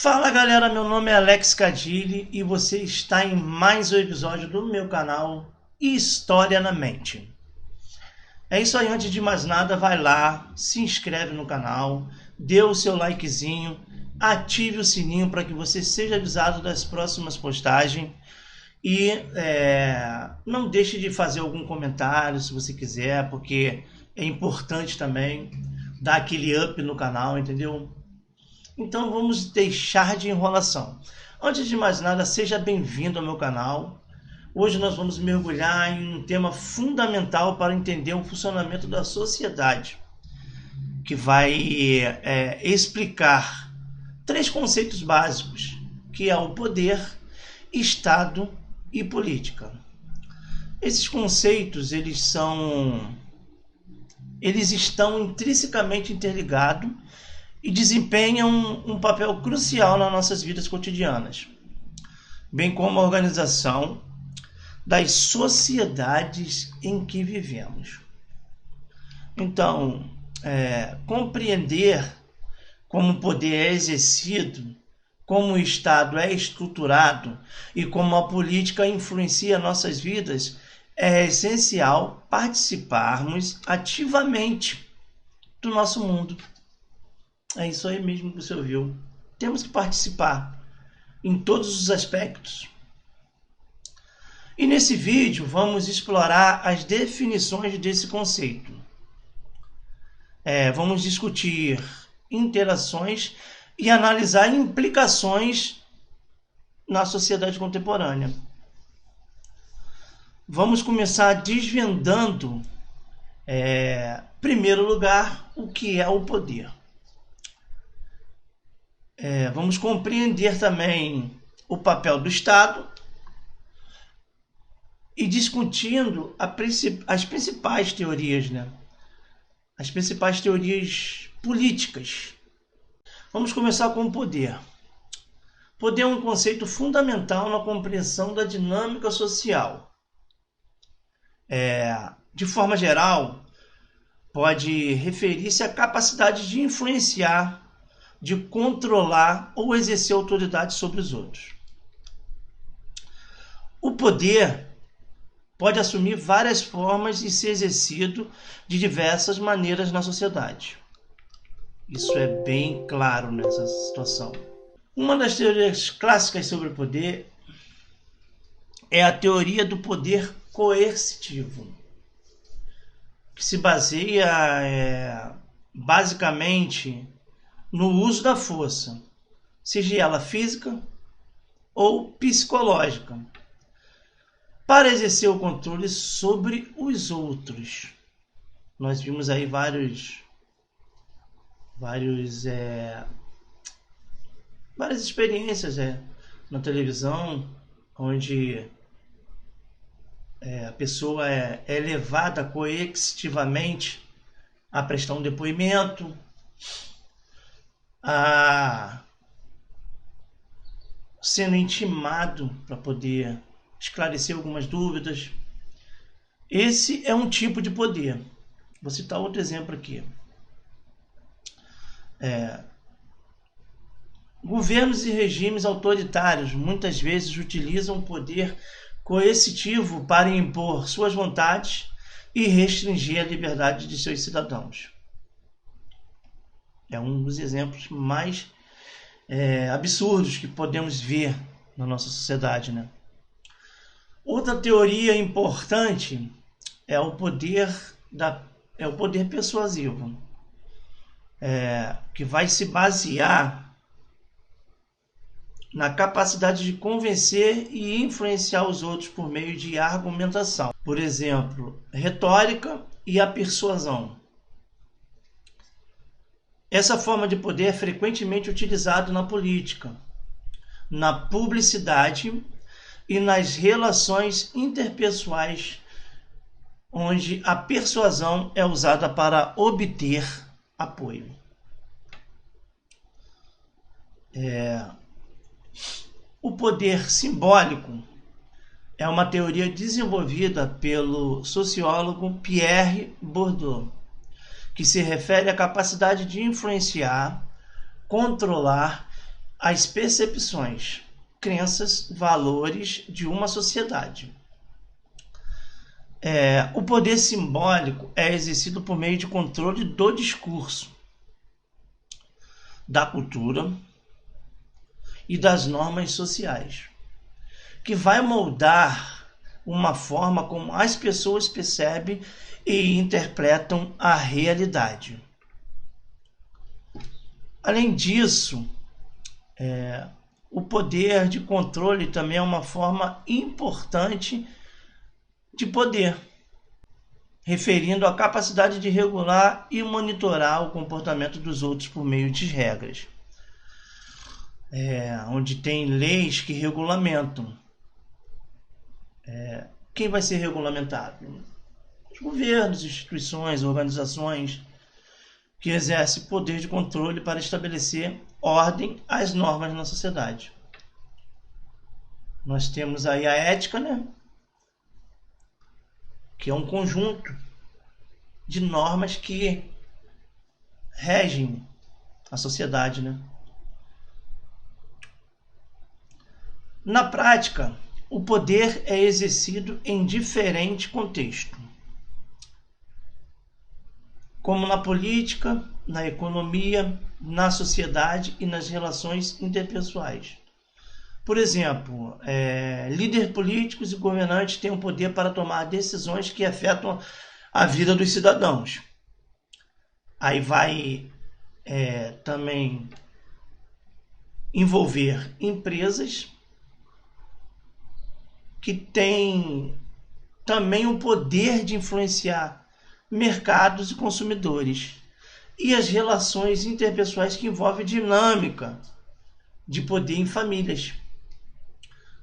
Fala galera, meu nome é Alex Cadilli e você está em mais um episódio do meu canal História na Mente. É isso aí, antes de mais nada, vai lá, se inscreve no canal, dê o seu likezinho, ative o sininho para que você seja avisado das próximas postagens e não deixe de fazer algum comentário se você quiser, porque é importante também dar aquele up no canal, entendeu? Então vamos deixar de enrolação. Antes de mais nada, seja bem-vindo ao meu canal. Hoje nós vamos mergulhar em um tema fundamental para entender o funcionamento da sociedade, que vai explicar três conceitos básicos, que é o poder, Estado e política. Esses conceitos eles estão intrinsecamente interligados e desempenham um papel crucial nas nossas vidas cotidianas, bem como a organização das sociedades em que vivemos. Então, compreender como o poder é exercido, como o Estado é estruturado e como a política influencia nossas vidas, é essencial participarmos ativamente do nosso mundo. É isso aí mesmo que você ouviu. Temos que participar em todos os aspectos. E nesse vídeo vamos explorar as definições desse conceito. Vamos discutir interações e analisar implicações na sociedade contemporânea. Vamos começar desvendando, em primeiro lugar, o que é o poder. Vamos compreender também o papel do Estado e discutindo as principais teorias, as principais teorias políticas. Vamos começar com o poder. Poder é um conceito fundamental na compreensão da dinâmica social. De forma geral, pode referir-se à capacidade de influenciar, de controlar ou exercer autoridade sobre os outros. O poder pode assumir várias formas e ser exercido de diversas maneiras na sociedade. Isso é bem claro nessa situação. Uma das teorias clássicas sobre o poder é a teoria do poder coercitivo, que se baseia basicamente no uso da força, seja ela física ou psicológica, para exercer o controle sobre os outros. Nós vimos aí várias experiências na televisão, onde a pessoa é levada coercitivamente a prestar um depoimento, sendo intimado para poder esclarecer algumas dúvidas. Esse é um tipo de poder. Vou citar outro exemplo aqui. Governos e regimes autoritários muitas vezes utilizam o poder coercitivo para impor suas vontades e restringir a liberdade de seus cidadãos. É um dos exemplos mais absurdos que podemos ver na nossa sociedade, Outra teoria importante é o poder persuasivo, que vai se basear na capacidade de convencer e influenciar os outros por meio de argumentação. Por exemplo, retórica e a persuasão. Essa forma de poder é frequentemente utilizada na política, na publicidade e nas relações interpessoais, onde a persuasão é usada para obter apoio. O poder simbólico é uma teoria desenvolvida pelo sociólogo Pierre Bourdieu, que se refere à capacidade de influenciar, controlar as percepções, crenças, valores de uma sociedade. O poder simbólico é exercido por meio de controle do discurso, da cultura e das normas sociais, que vai moldar uma forma como as pessoas percebem e interpretam a realidade. Além disso, o poder de controle também é uma forma importante de poder, referindo à capacidade de regular e monitorar o comportamento dos outros por meio de regras, onde tem leis que regulamentam. Quem vai ser regulamentado? Os governos, instituições, organizações que exercem poder de controle para estabelecer ordem às normas na sociedade. Nós temos aí a ética, que é um conjunto de normas que regem a sociedade, Na prática, o poder é exercido em diferentes contextos, como na política, na economia, na sociedade e nas relações interpessoais. Por exemplo, líderes políticos e governantes têm o poder para tomar decisões que afetam a vida dos cidadãos. Aí vai também envolver empresas que têm também o poder de influenciar mercados e consumidores, e as relações interpessoais que envolvem dinâmica de poder em famílias,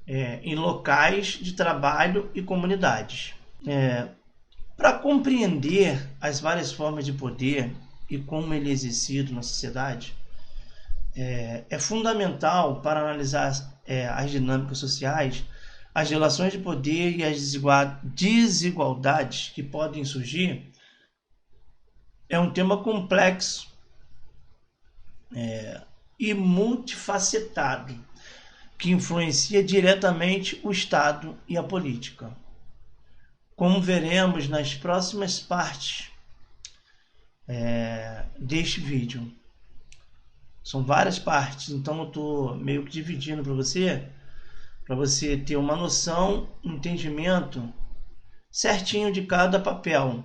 em locais de trabalho e comunidades. Para compreender as várias formas de poder e como ele é exercido na sociedade, é fundamental para analisar as dinâmicas sociais, as relações de poder e as desigualdades que podem surgir. É um tema complexo e multifacetado, que influencia diretamente o Estado e a política, como veremos nas próximas partes deste vídeo. São várias partes, então eu estou meio que dividindo para você ter uma noção, um entendimento certinho de cada papel.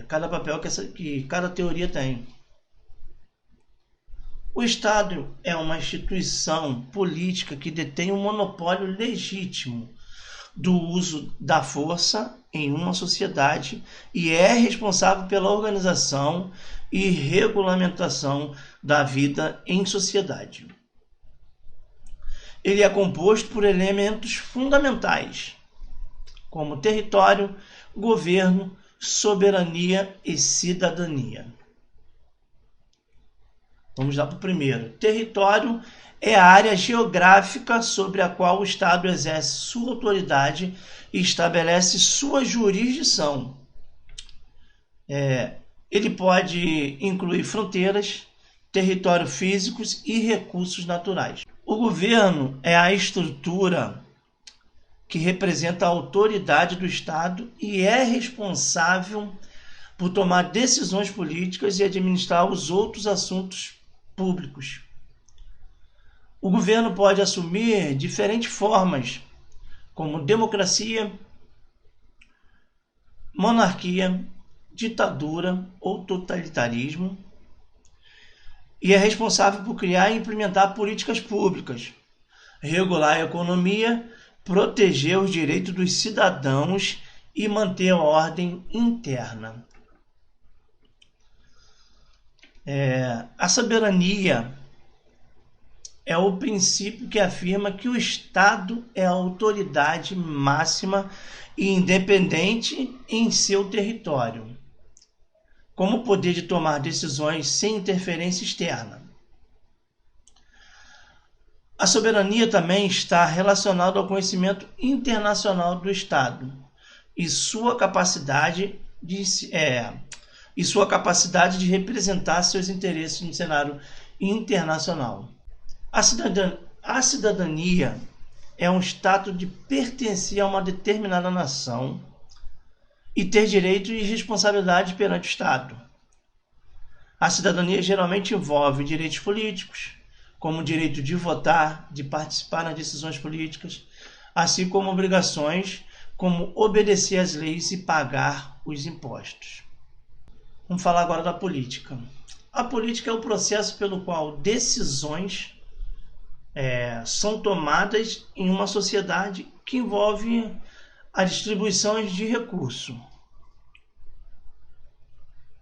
Cada papel que cada teoria tem. O Estado é uma instituição política que detém um monopólio legítimo do uso da força em uma sociedade e é responsável pela organização e regulamentação da vida em sociedade. Ele é composto por elementos fundamentais, como território, governo, soberania e cidadania. Vamos lá para o primeiro. Território é a área geográfica sobre a qual o Estado exerce sua autoridade e estabelece sua jurisdição. Ele pode incluir fronteiras, territórios físicos e recursos naturais. O governo é a estrutura que representa a autoridade do Estado e é responsável por tomar decisões políticas e administrar os outros assuntos públicos. O governo pode assumir diferentes formas, como democracia, monarquia, ditadura ou totalitarismo, e é responsável por criar e implementar políticas públicas, regular a economia, proteger os direitos dos cidadãos e manter a ordem interna. A soberania é o princípio que afirma que o Estado é a autoridade máxima e independente em seu território, como o poder de tomar decisões sem interferência externa. A soberania também está relacionada ao conhecimento internacional do Estado e sua capacidade de representar seus interesses no cenário internacional. A cidadania é um status de pertencer a uma determinada nação e ter direitos e responsabilidades perante o Estado. A cidadania geralmente envolve direitos políticos, como o direito de votar, de participar nas decisões políticas, assim como obrigações, como obedecer às leis e pagar os impostos. Vamos falar agora da política. A política é o processo pelo qual decisões são tomadas em uma sociedade que envolve a distribuição de recursos,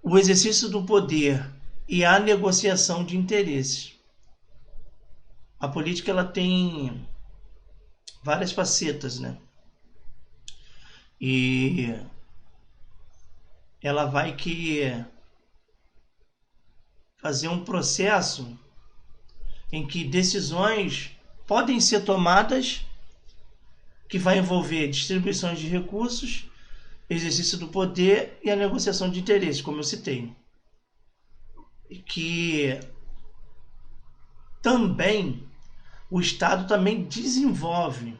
o exercício do poder e a negociação de interesses. A política ela tem várias facetas, né? E ela vai fazer um processo em que decisões podem ser tomadas que vai envolver distribuição de recursos, exercício do poder e a negociação de interesses, como eu citei. Que também o Estado também desenvolve,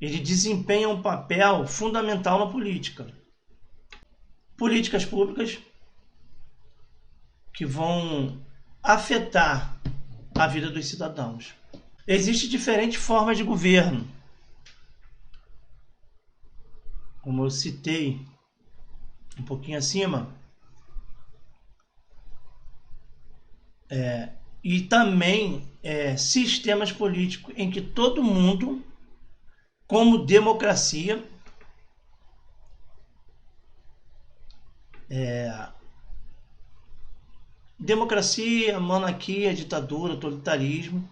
ele desempenha um papel fundamental na política. Políticas públicas que vão afetar a vida dos cidadãos. Existem diferentes formas de governo, como eu citei um pouquinho acima, e também sistemas políticos em que todo mundo, como democracia, monarquia, ditadura, autoritarismo,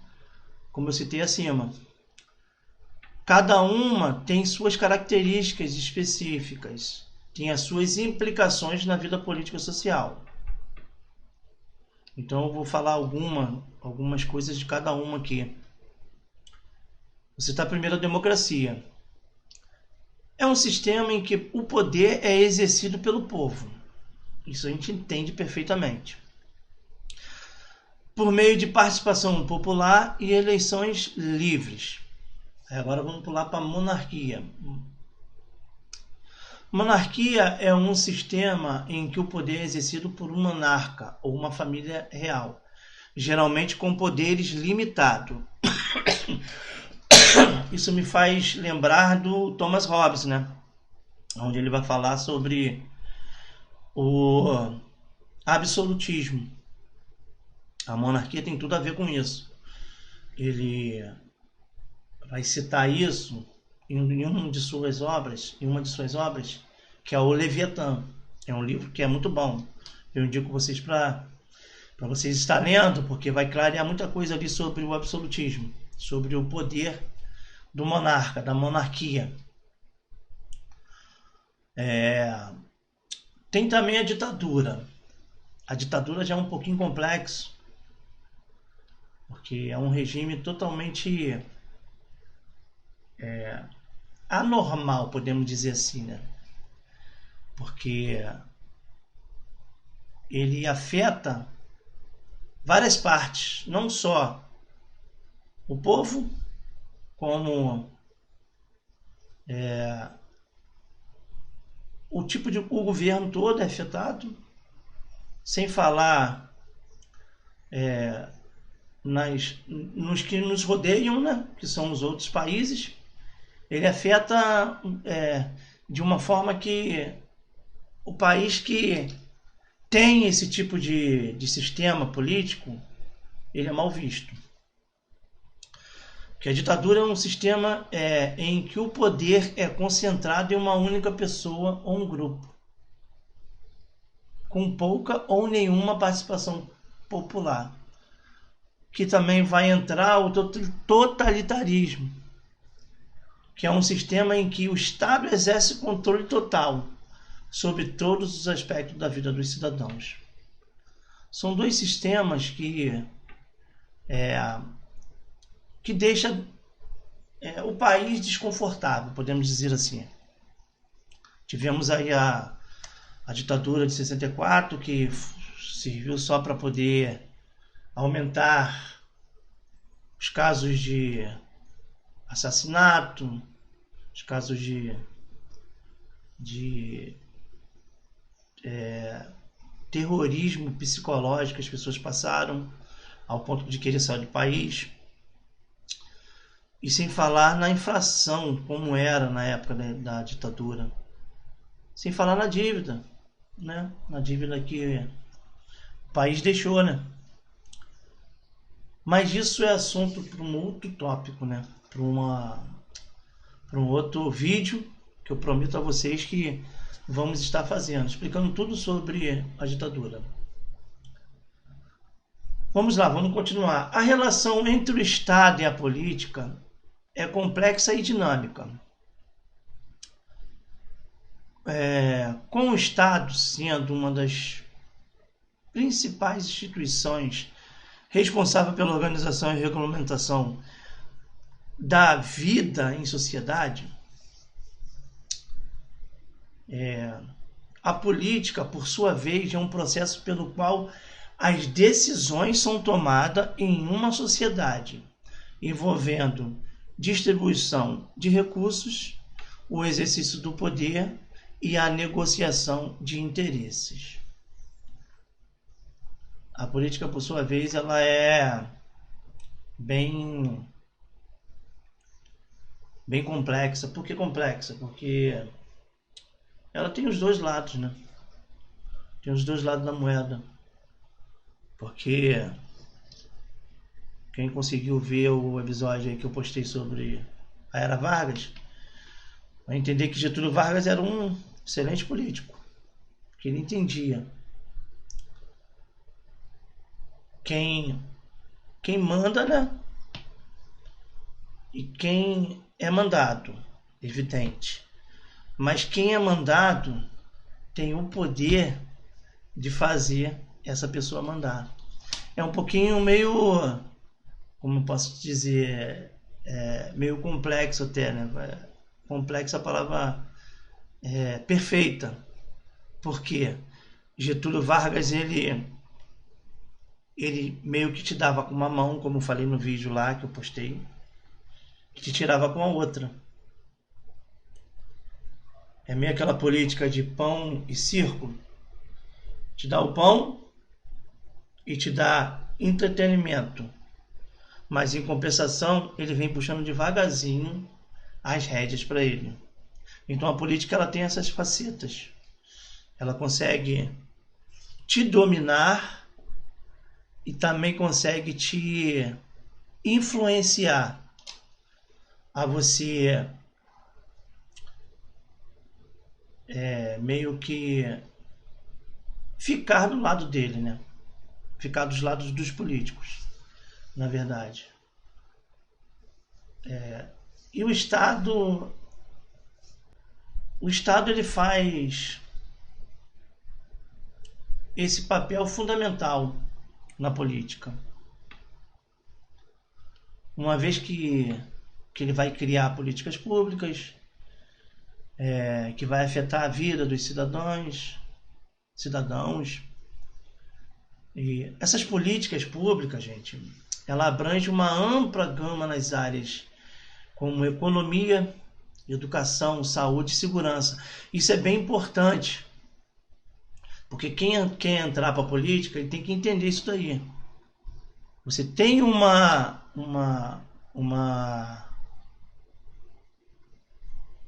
como eu citei acima. Cada uma tem suas características específicas, tem as suas implicações na vida política e social. Então eu vou falar algumas coisas de cada uma aqui. Você está primeiro a democracia. É um sistema em que o poder é exercido pelo povo. Isso a gente entende perfeitamente. Por meio de participação popular e eleições livres. Agora vamos pular para a monarquia. Monarquia é um sistema em que o poder é exercido por um monarca ou uma família real, geralmente com poderes limitados. Isso me faz lembrar do Thomas Hobbes, né? Onde ele vai falar sobre o absolutismo. A monarquia tem tudo a ver com isso. Ele vai citar isso em uma de suas obras, que é o Leviatã. É um livro que é muito bom. Eu indico vocês para vocês estarem lendo, porque vai clarear muita coisa ali sobre o absolutismo, sobre o poder do monarca, da monarquia. Tem também a ditadura. A ditadura já é um pouquinho complexo, porque é um regime totalmente anormal, podemos dizer assim, né? Porque ele afeta várias partes, não só o povo, como o governo todo é afetado, sem falar nos que nos rodeiam, né? Que são os outros países. Ele afeta de uma forma que o país que tem esse tipo de sistema político, ele é mal visto. Porque a ditadura é um sistema em que o poder é concentrado em uma única pessoa ou um grupo, com pouca ou nenhuma participação popular. Que também vai entrar o totalitarismo, que é um sistema em que o Estado exerce controle total sobre todos os aspectos da vida dos cidadãos. São dois sistemas que deixa o país desconfortável, podemos dizer assim. Tivemos aí a ditadura de 64, que serviu só para poder aumentar os casos de assassinato, os casos de terrorismo psicológico que as pessoas passaram ao ponto de querer sair do país. E sem falar na inflação, como era na época da ditadura. Sem falar na dívida, né? Na dívida que o país deixou, né? Mas isso é assunto para um outro tópico, né? Para um outro vídeo que eu prometo a vocês que vamos estar fazendo, explicando tudo sobre a ditadura. Vamos lá, vamos continuar. A relação entre o Estado e a política é complexa e dinâmica. Com o Estado sendo uma das principais instituições responsável pela organização e regulamentação da vida em sociedade, a política, por sua vez, é um processo pelo qual as decisões são tomadas em uma sociedade, envolvendo distribuição de recursos, o exercício do poder e a negociação de interesses. A política, por sua vez, ela é bem complexa. Por que complexa? Porque ela tem os dois lados, né? Tem os dois lados da moeda. Porque quem conseguiu ver o episódio aí que eu postei sobre a Era Vargas vai entender que Getúlio Vargas era um excelente político, que ele entendia quem manda, né? E quem é mandado, evidente. Mas quem é mandado tem o poder de fazer essa pessoa mandar. É um pouquinho meio, como eu posso dizer, meio complexo até, né? Complexo é a palavra perfeita. Porque Getúlio Vargas, ele meio que te dava com uma mão, como eu falei no vídeo lá que eu postei, que te tirava com a outra. É meio aquela política de pão e circo. Te dá o pão e te dá entretenimento. Mas em compensação, ele vem puxando devagarzinho as rédeas para ele. Então a política, ela tem essas facetas. Ela consegue te dominar e também consegue te influenciar a você meio que ficar do lado dele, né? Ficar dos lados dos políticos, na verdade. E o Estado ele faz esse papel fundamental na política. Uma vez que ele vai criar políticas públicas, que vai afetar a vida dos cidadãos. E essas políticas públicas, gente, ela abrange uma ampla gama nas áreas como economia, educação, saúde e segurança. Isso é bem importante, porque quem quer entrar para a política, ele tem que entender isso daí. Você tem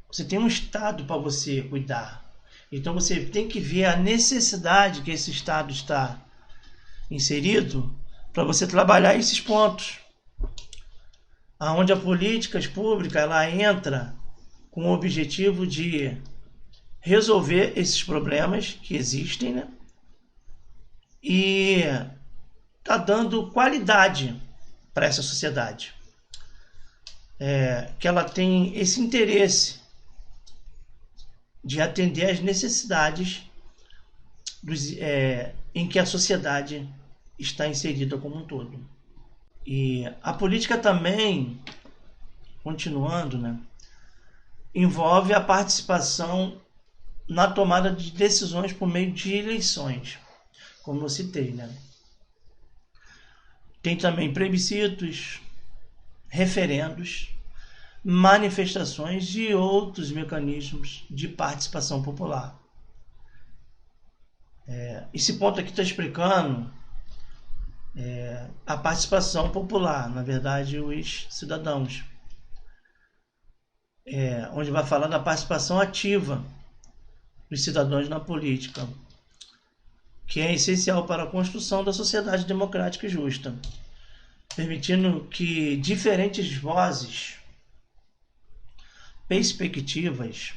você tem um Estado para você cuidar. Então você tem que ver a necessidade que esse Estado está inserido para você trabalhar esses pontos. Onde a política pública, ela entra com o objetivo de resolver esses problemas que existem, né? E tá dando qualidade para essa sociedade. Que ela tem esse interesse de atender às necessidades em que a sociedade está inserida como um todo. E a política também, continuando, né, envolve a participação na tomada de decisões por meio de eleições, como eu citei, né? Tem também plebiscitos, referendos, manifestações e outros mecanismos de participação popular. Esse ponto aqui está explicando a participação popular, na verdade, os cidadãos, onde vai falar da participação ativa dos cidadãos na política, que é essencial para a construção da sociedade democrática e justa, permitindo que diferentes vozes, perspectivas,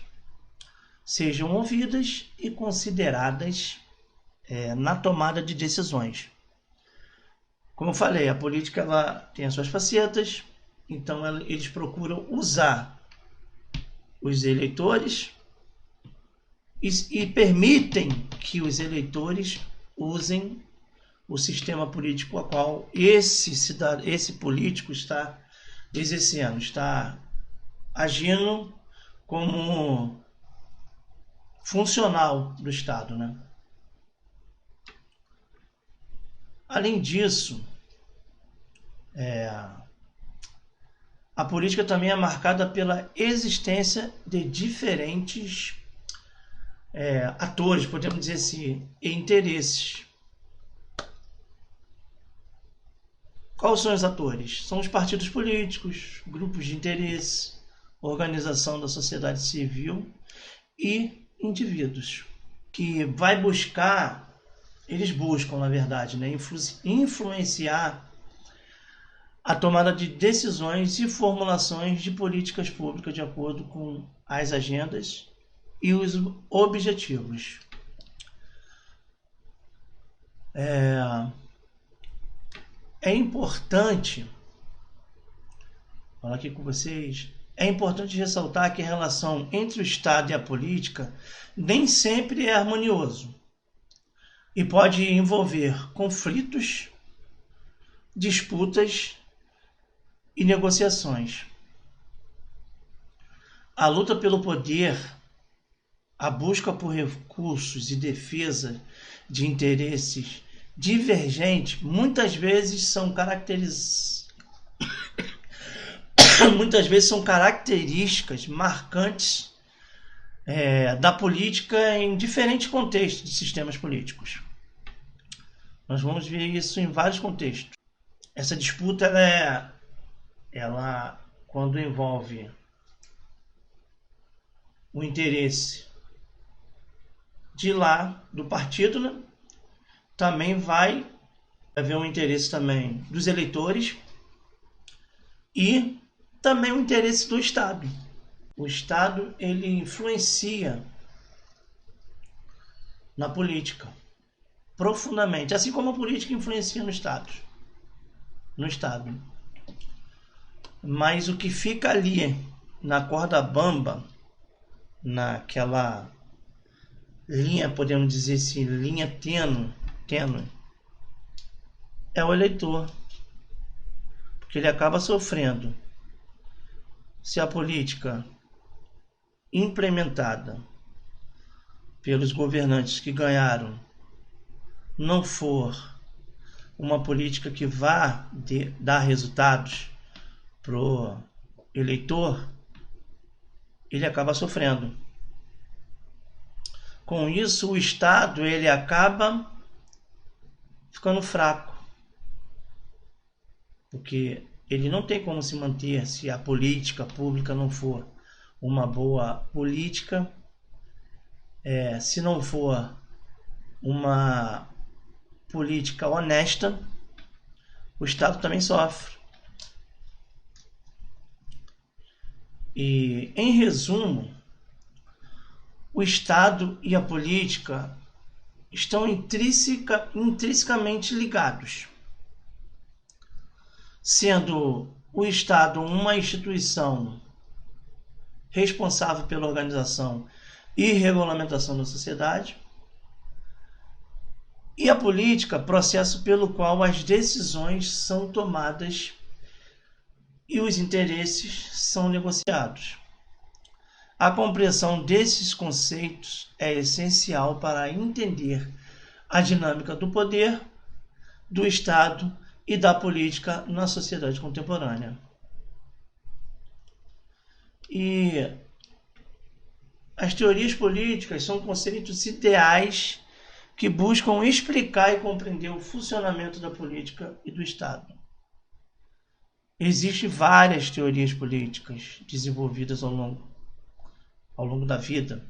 sejam ouvidas e consideradas na tomada de decisões. Como eu falei, a política ela tem as suas facetas, então eles procuram usar os eleitores e permitem que os eleitores usem o sistema político a qual esse político está exercendo, está agindo como funcional do Estado, né? Além disso, a política também é marcada pela existência de diferentes atores, podemos dizer assim, e interesses. Quais são os atores? São os partidos políticos, grupos de interesse, organização da sociedade civil e indivíduos, que vai buscar, eles buscam, na verdade, né, influenciar a tomada de decisões e formulações de políticas públicas de acordo com as agendas e os objetivos. É importante falar aqui com vocês, é importante ressaltar que a relação entre o Estado e a política nem sempre é harmonioso e pode envolver conflitos, disputas e negociações. A luta pelo poder, a busca por recursos e defesa de interesses divergentes muitas vezes são características marcantes da política em diferentes contextos de sistemas políticos. Nós vamos ver isso em vários contextos. Essa disputa, ela quando envolve o interesse de lá do partido, né, também vai haver um interesse também dos eleitores e também o interesse do Estado. O Estado ele influencia na política profundamente, assim como a política influencia no Estado. Mas o que fica ali na corda bamba, naquela linha, podemos dizer assim, linha tênue, é o eleitor, porque ele acaba sofrendo se a política implementada pelos governantes que ganharam não for uma política que vá dar resultados pro eleitor, ele acaba sofrendo. Com isso, o Estado ele acaba ficando fraco, porque ele não tem como se manter se a política pública não for uma boa política, se não for uma política honesta, o Estado também sofre. E, em resumo, o Estado e a política estão intrinsecamente ligados, sendo o Estado uma instituição responsável pela organização e regulamentação da sociedade, e a política, processo pelo qual as decisões são tomadas e os interesses são negociados. A compreensão desses conceitos é essencial para entender a dinâmica do poder, do Estado e da política na sociedade contemporânea. E as teorias políticas são conceitos ideais que buscam explicar e compreender o funcionamento da política e do Estado. Existem várias teorias políticas desenvolvidas ao longo da vida,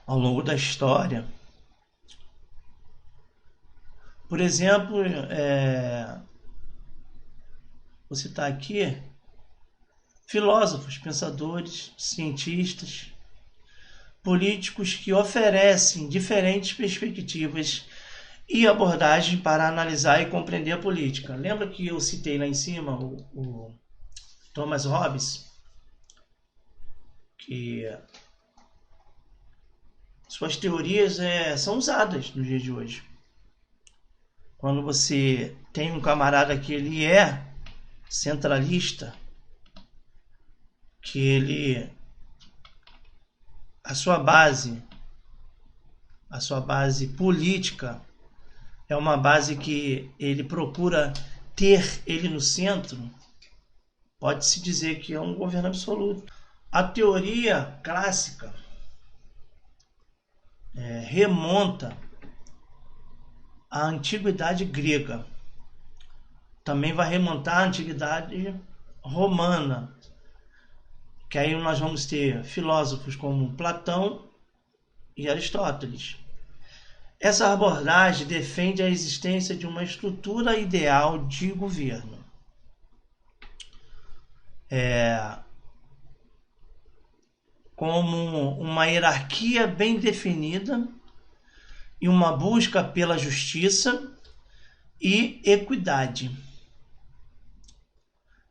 ao longo da história. Por exemplo, vou citar aqui filósofos, pensadores, cientistas, políticos que oferecem diferentes perspectivas e abordagens para analisar e compreender a política. Lembra que eu citei lá em cima o Thomas Hobbes, que suas teorias são usadas nos dias de hoje. Quando você tem um camarada que ele é centralista, que a sua base política é uma base que ele procura ter ele no centro, pode-se dizer que é um governo absoluto. A teoria clássica remonta à antiguidade grega. Também vai remontar à antiguidade romana, que aí nós vamos ter filósofos como Platão e Aristóteles. Essa abordagem defende a existência de uma estrutura ideal de governo. Como uma hierarquia bem definida e uma busca pela justiça e equidade.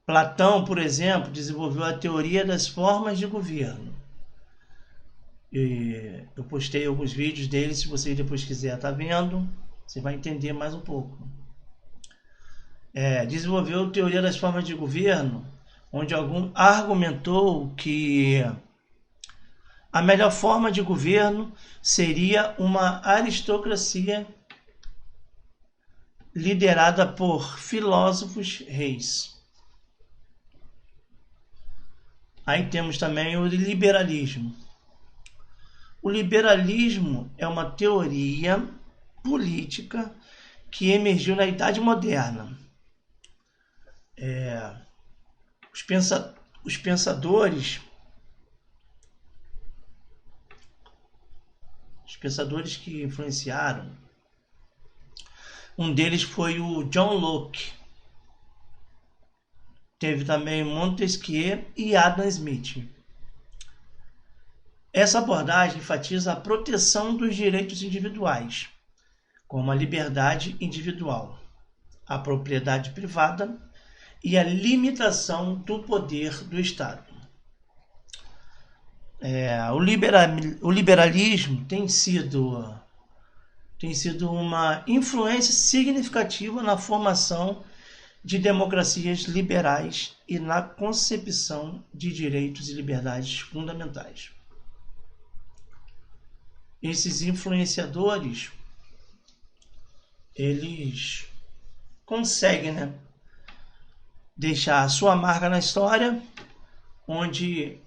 Platão, por exemplo, desenvolveu a teoria das formas de governo. E eu postei alguns vídeos dele, se você depois quiser estar vendo, você vai entender mais um pouco. Desenvolveu a teoria das formas de governo, onde algum argumentou que a melhor forma de governo seria uma aristocracia liderada por filósofos reis. Aí temos também o liberalismo. O liberalismo é uma teoria política que emergiu na Idade Moderna. Os pensadores que influenciaram, um deles foi o John Locke. Teve também Montesquieu e Adam Smith. Essa abordagem enfatiza a proteção dos direitos individuais, como a liberdade individual, a propriedade privada e a limitação do poder do Estado. O liberalismo tem sido uma influência significativa na formação de democracias liberais e na concepção de direitos e liberdades fundamentais. Esses influenciadores, eles conseguem, deixar a sua marca na história, onde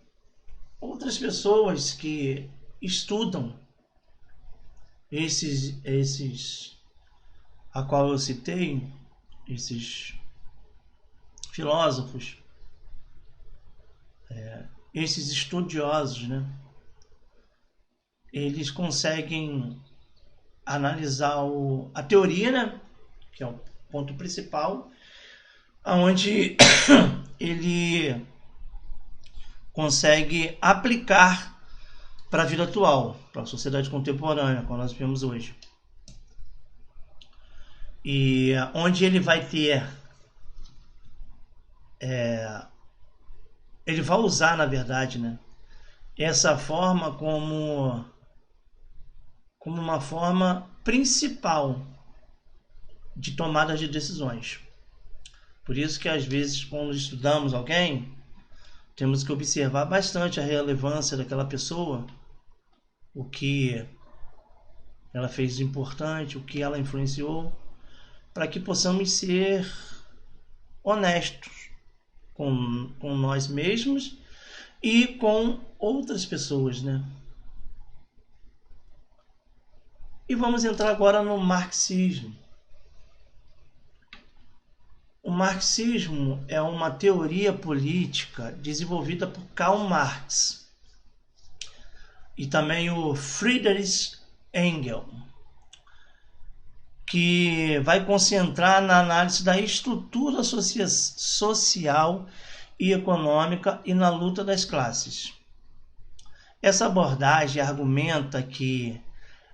outras pessoas que estudam esses a qual eu citei, esses filósofos, esses estudiosos, eles conseguem analisar a teoria, que é o ponto principal, onde ele consegue aplicar para a vida atual, para a sociedade contemporânea, como nós vemos hoje. E onde ele vai ter, ele vai usar, na verdade, essa forma como uma forma principal de tomada de decisões. Por isso que às vezes, quando estudamos alguém, temos que observar bastante a relevância daquela pessoa, o que ela fez de importante, o que ela influenciou, para que possamos ser honestos com nós mesmos e com outras pessoas, né? E vamos entrar agora no marxismo. O marxismo é uma teoria política desenvolvida por Karl Marx e também o Friedrich Engels, que vai concentrar na análise da estrutura social e econômica e na luta das classes. Essa abordagem argumenta que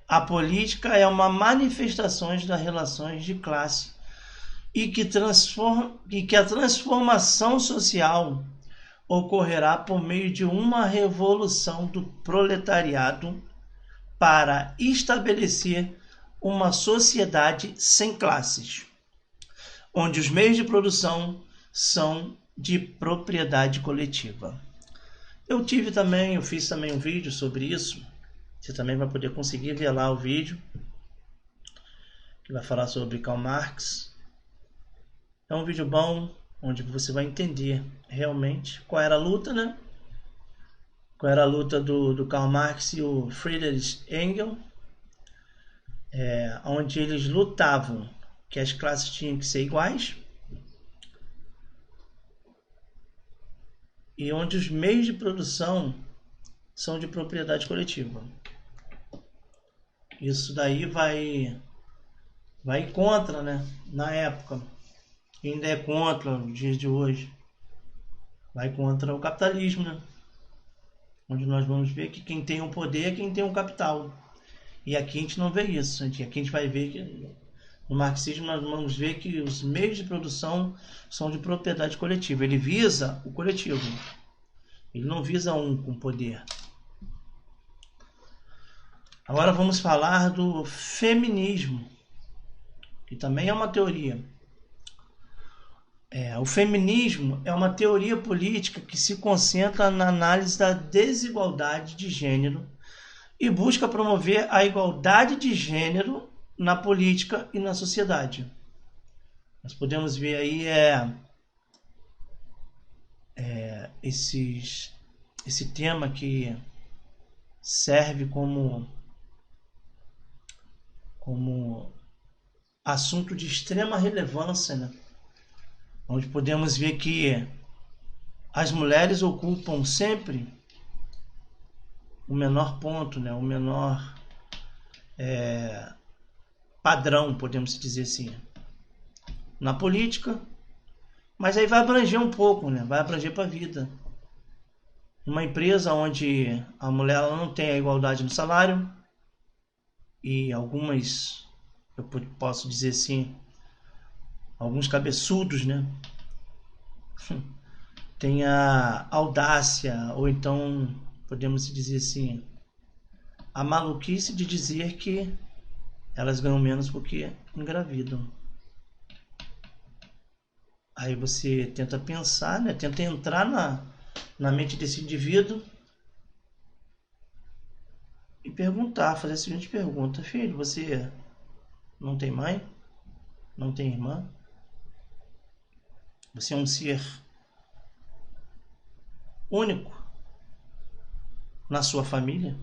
a política é uma manifestação das relações de classe e que a transformação social ocorrerá por meio de uma revolução do proletariado para estabelecer uma sociedade sem classes, onde os meios de produção são de propriedade coletiva. Eu fiz também um vídeo sobre isso. Você também vai poder conseguir ver lá o vídeo, que vai falar sobre Karl Marx. É um vídeo bom, onde você vai entender realmente qual era a luta, né? Qual era a luta do Karl Marx e o Friedrich Engels, onde eles lutavam que as classes tinham que ser iguais e onde os meios de produção são de propriedade coletiva. Isso daí vai contra, né? Na época, ainda é contra nos dias de hoje, vai contra o capitalismo, né? Onde nós vamos ver que quem tem o poder é quem tem o capital. E aqui a gente não vê isso. Aqui a gente vai ver que no marxismo nós vamos ver que os meios de produção são de propriedade coletiva. Ele visa o coletivo. Ele não visa um com poder. Agora vamos falar do feminismo, que também é uma teoria. O feminismo é uma teoria política que se concentra na análise da desigualdade de gênero e busca promover a igualdade de gênero na política e na sociedade. Nós podemos ver aí esse tema que serve como assunto de extrema relevância, né? Onde podemos ver que as mulheres ocupam sempre o menor ponto, né? O menor padrão, podemos dizer assim, na política, mas aí vai abranger um pouco, né? Vai abranger para a vida. Uma empresa onde a mulher ela não tem a igualdade no salário e algumas, eu posso dizer assim, alguns cabeçudos, né? Tem a audácia, ou então podemos dizer assim, a maluquice de dizer que elas ganham menos porque engravidam. Aí você tenta pensar, né? Tenta entrar na mente desse indivíduo e perguntar, fazer a seguinte pergunta: filho, você não tem mãe? Não tem irmã? Você é um ser único na sua família,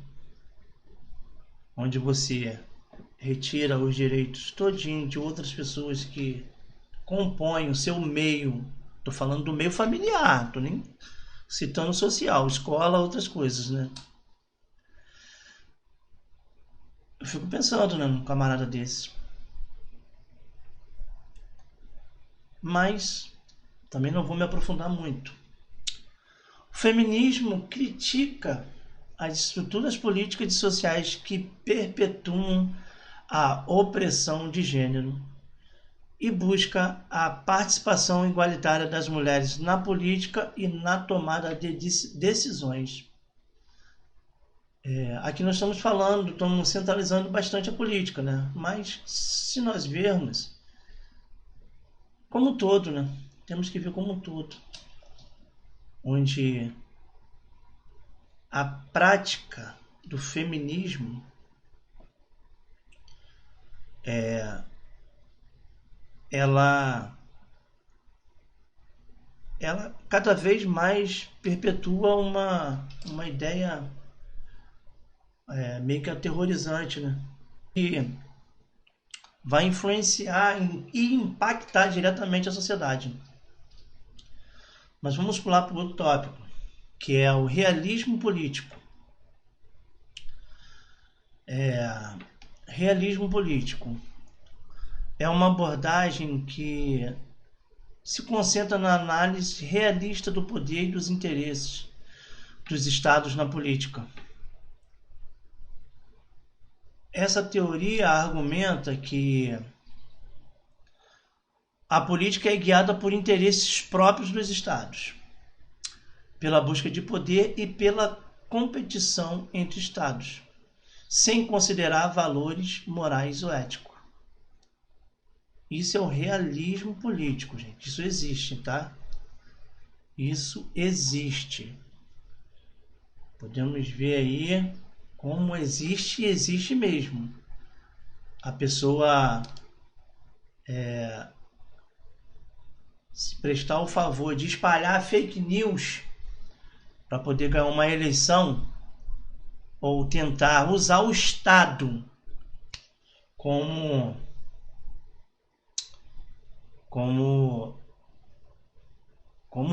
onde você retira os direitos todinho de outras pessoas que compõem o seu meio. Tô falando do meio familiar, tô nem citando social, escola, outras coisas, né? Eu fico pensando, né, num camarada desse. Mas também não vou me aprofundar muito. O feminismo critica as estruturas políticas e sociais que perpetuam a opressão de gênero e busca a participação igualitária das mulheres na política e na tomada de decisões. Aqui nós estamos centralizando bastante a política, né? Mas se nós vermos como um todo, né? Temos que ver como um todo, onde a prática do feminismo ela ela cada vez mais perpetua uma ideia meio que aterrorizante, né? E vai influenciar e impactar diretamente a sociedade. Mas vamos pular para o outro tópico, que é o realismo político. Realismo político é uma abordagem que se concentra na análise realista do poder e dos interesses dos estados na política. Essa teoria argumenta que a política é guiada por interesses próprios dos estados, pela busca de poder e pela competição entre estados, sem considerar valores morais ou éticos. Isso é o realismo político, gente. Isso existe, tá? Isso existe. Podemos ver aí como existe e existe mesmo. A pessoa se prestar o favor de espalhar fake news para poder ganhar uma eleição, ou tentar usar o Estado como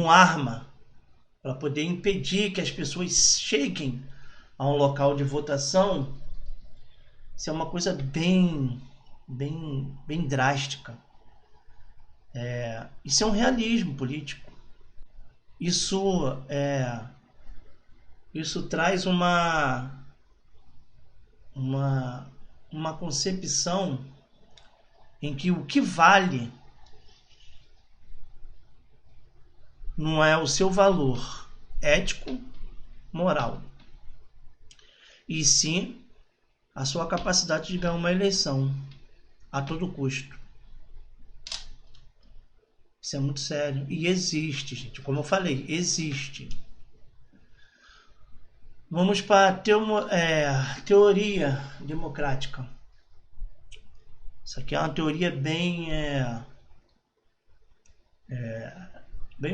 arma para poder impedir que as pessoas cheguem a um local de votação. Isso é uma coisa bem drástica. Isso é um realismo político. Isso traz uma concepção em que o que vale não é o seu valor ético, moral, e sim a sua capacidade de ganhar uma eleição a todo custo. Isso é muito sério. E existe, gente. Como eu falei, existe. Vamos para a teoria democrática. Isso aqui é uma teoria bem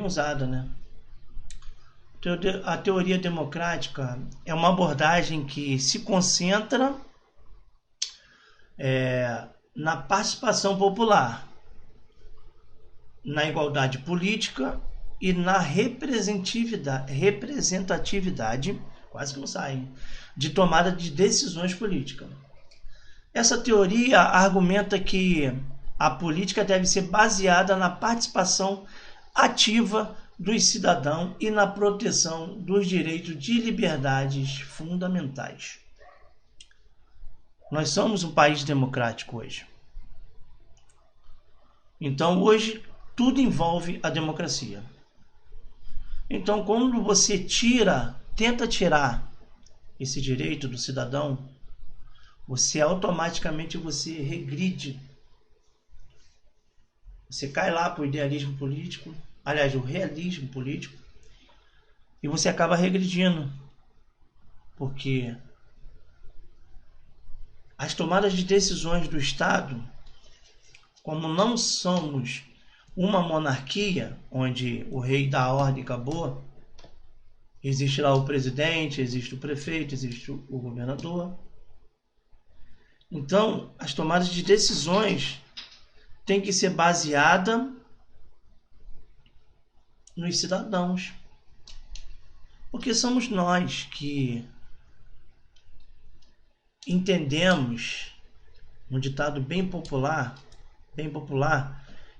usada, né? A teoria democrática é uma abordagem que se concentra na participação popular, na igualdade política e na representatividade, quase que não sai, de tomada de decisões políticas. Essa teoria argumenta que a política deve ser baseada na participação ativa dos cidadãos e na proteção dos direitos de liberdades fundamentais. Nós somos um país democrático hoje. Então, hoje, tudo envolve a democracia. Então, quando você tenta tirar esse direito do cidadão, você automaticamente regride. Você cai lá para o idealismo político, aliás, o realismo político, e você acaba regredindo. Porque as tomadas de decisões do Estado, como não somos uma monarquia, onde o rei dá a ordem e acabou, existe lá o presidente, existe o prefeito, existe o governador. Então, as tomadas de decisões têm que ser baseadas nos cidadãos. Porque somos nós que entendemos um ditado bem popular,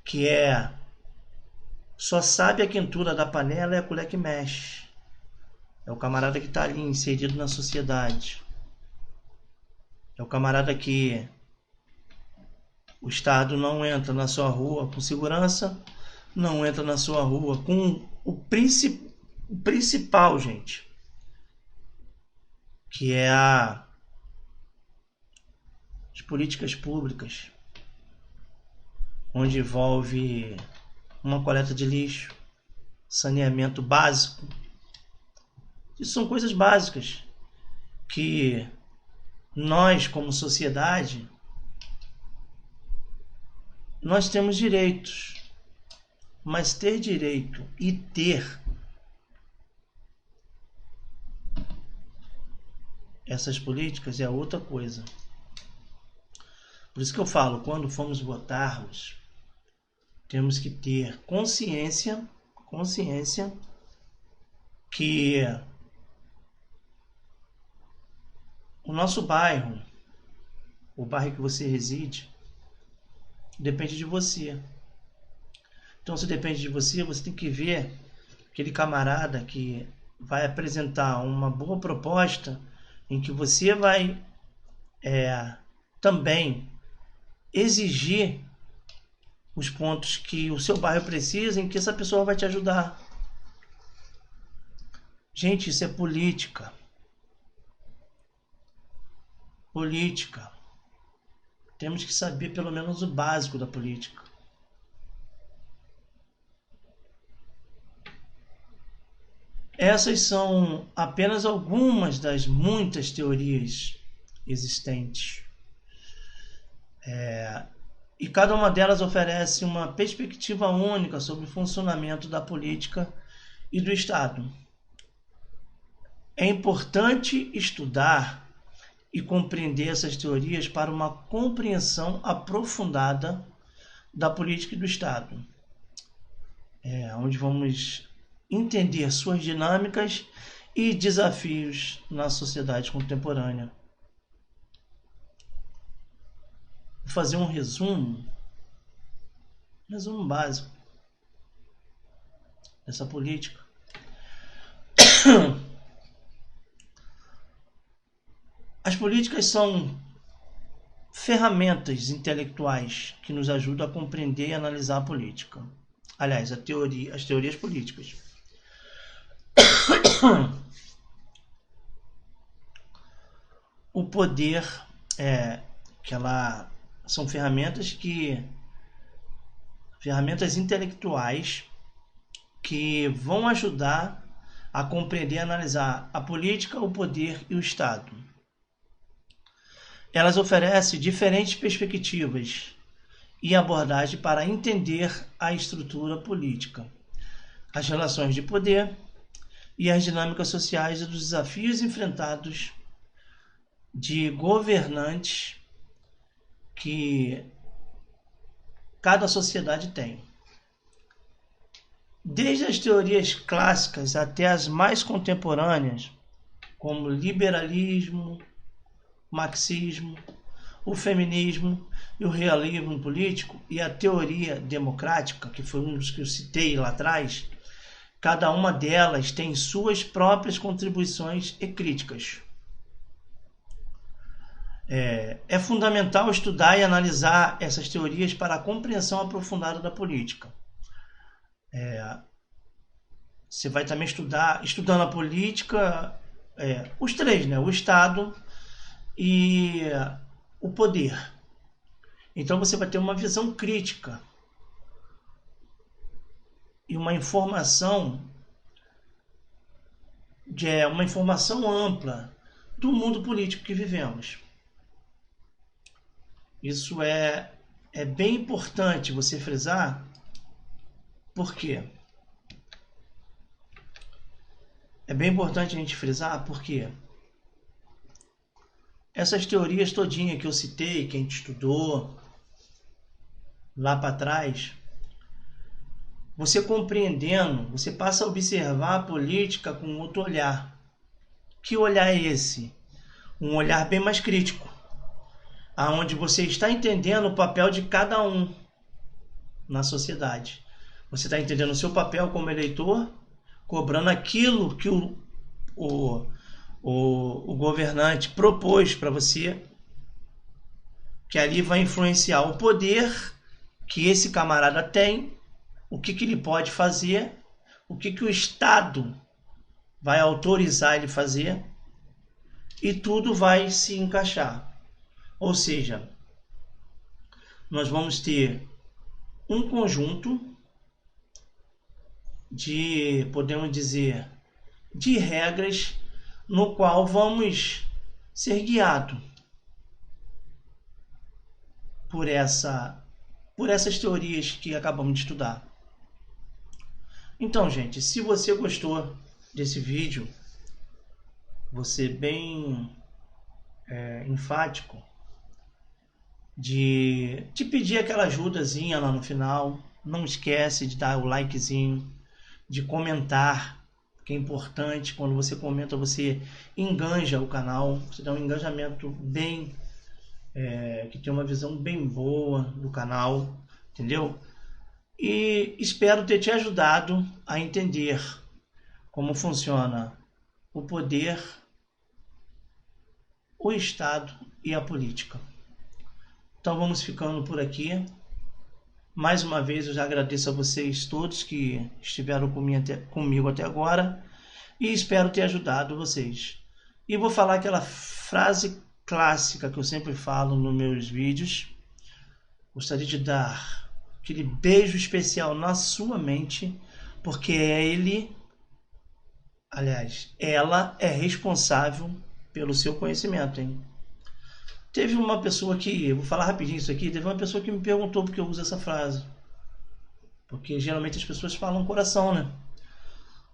que é: só sabe a quentura da panela é a colher que mexe. É o camarada que está ali inserido na sociedade. É o camarada que o Estado não entra na sua rua com segurança, não entra na sua rua com o principal, gente, que é as políticas públicas, onde envolve uma coleta de lixo, saneamento básico. Isso são coisas básicas que nós, como sociedade, nós temos direitos, Mas ter direito e ter essas políticas é outra coisa. Por isso que eu falo, quando formos votarmos, temos que ter consciência que o nosso bairro, o bairro que você reside, depende de você. Então, se depende de você, você tem que ver aquele camarada que vai apresentar uma boa proposta em que você vai também exigir os pontos que o seu bairro precisa, em que essa pessoa vai te ajudar. Gente, isso é política. Política. Temos que saber pelo menos o básico da política. Essas são apenas algumas das muitas teorias existentes. E cada uma delas oferece uma perspectiva única sobre o funcionamento da política e do Estado. É importante estudar e compreender essas teorias para uma compreensão aprofundada da política e do Estado, onde vamos entender suas dinâmicas e desafios na sociedade contemporânea. Vou fazer um resumo básico dessa política. As políticas são ferramentas intelectuais que nos ajudam a compreender e analisar a política. Aliás, as teorias políticas. O poder são ferramentas intelectuais que vão ajudar a compreender e analisar a política, o poder e o Estado. Elas oferecem diferentes perspectivas e abordagem para entender a estrutura política, as relações de poder e as dinâmicas sociais e dos desafios enfrentados de governantes que cada sociedade tem. Desde as teorias clássicas até as mais contemporâneas, como liberalismo, marxismo, o feminismo e o realismo político e a teoria democrática, que foi um dos que eu citei lá atrás, cada uma delas tem suas próprias contribuições e críticas. É fundamental estudar e analisar essas teorias para a compreensão aprofundada da política. Você vai também estudando a política, os três, né? O Estado e o poder. Então você vai ter uma visão crítica e uma informação ampla do mundo político que vivemos. Isso é bem importante você frisar. Por quê? É bem importante a gente frisar porque essas teorias todinhas que eu citei, que a gente estudou lá para trás, você compreendendo, você passa a observar a política com outro olhar. Que olhar é esse? Um olhar bem mais crítico, aonde você está entendendo o papel de cada um na sociedade. Você está entendendo o seu papel como eleitor, cobrando aquilo que o governante propôs para você, que ali vai influenciar o poder que esse camarada tem, o que ele pode fazer, o que o Estado vai autorizar ele fazer, e tudo vai se encaixar. Ou seja, nós vamos ter um conjunto de, podemos dizer, de regras no qual vamos ser guiados por essas teorias que acabamos de estudar. Então, gente, se você gostou desse vídeo, você bem enfático de te pedir aquela ajudazinha lá no final. Não esquece de dar o likezinho, de comentar, que é importante. Quando você comenta, você enganja o canal, você dá um engajamento bem, que tem uma visão bem boa do canal, entendeu? E espero ter te ajudado a entender como funciona o poder, o Estado e a política. Então vamos ficando por aqui. Mais uma vez eu já agradeço a vocês todos que estiveram comigo até agora e espero ter ajudado vocês. E vou falar aquela frase clássica que eu sempre falo nos meus vídeos. Gostaria de dar aquele beijo especial na sua mente, porque ela é responsável pelo seu conhecimento, hein? Teve uma pessoa que, vou falar rapidinho isso aqui, teve uma pessoa que me perguntou por que eu uso essa frase. Porque geralmente as pessoas falam coração, né?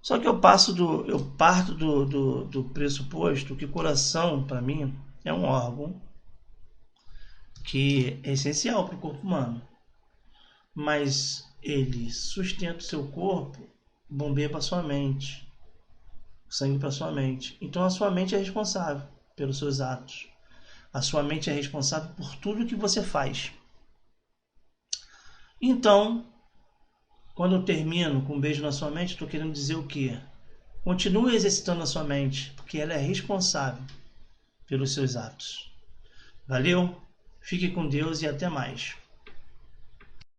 Só que eu parto do pressuposto que coração, para mim, é um órgão que é essencial para o corpo humano. Mas ele sustenta o seu corpo, bombeia para sua mente, sangue para sua mente. Então a sua mente é responsável pelos seus atos. A sua mente é responsável por tudo que você faz. Então, quando eu termino com um beijo na sua mente, estou querendo dizer o quê? Continue exercitando a sua mente, porque ela é responsável pelos seus atos. Valeu? Fique com Deus e até mais.